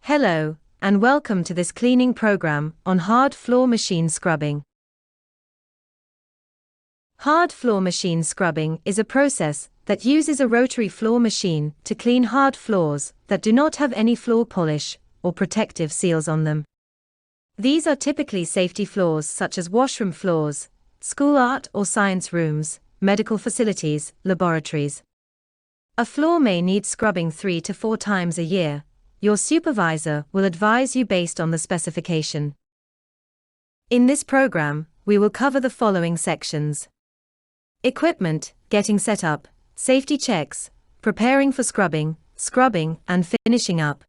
Hello, and welcome to this cleaning program on hard floor machine scrubbing. Hard floor machine scrubbing is a process that uses a rotary floor machine to clean hard floors that do not have any floor polish or protective seals on them. These are typically safety floors such as washroom floors, school art or science rooms, medical facilities, laboratories. A floor may need scrubbing 3 to 4 times a year. Your supervisor will advise you based on the specification. In this program, we will cover the following sections: equipment, getting set up, safety checks, preparing for scrubbing, and finishing up.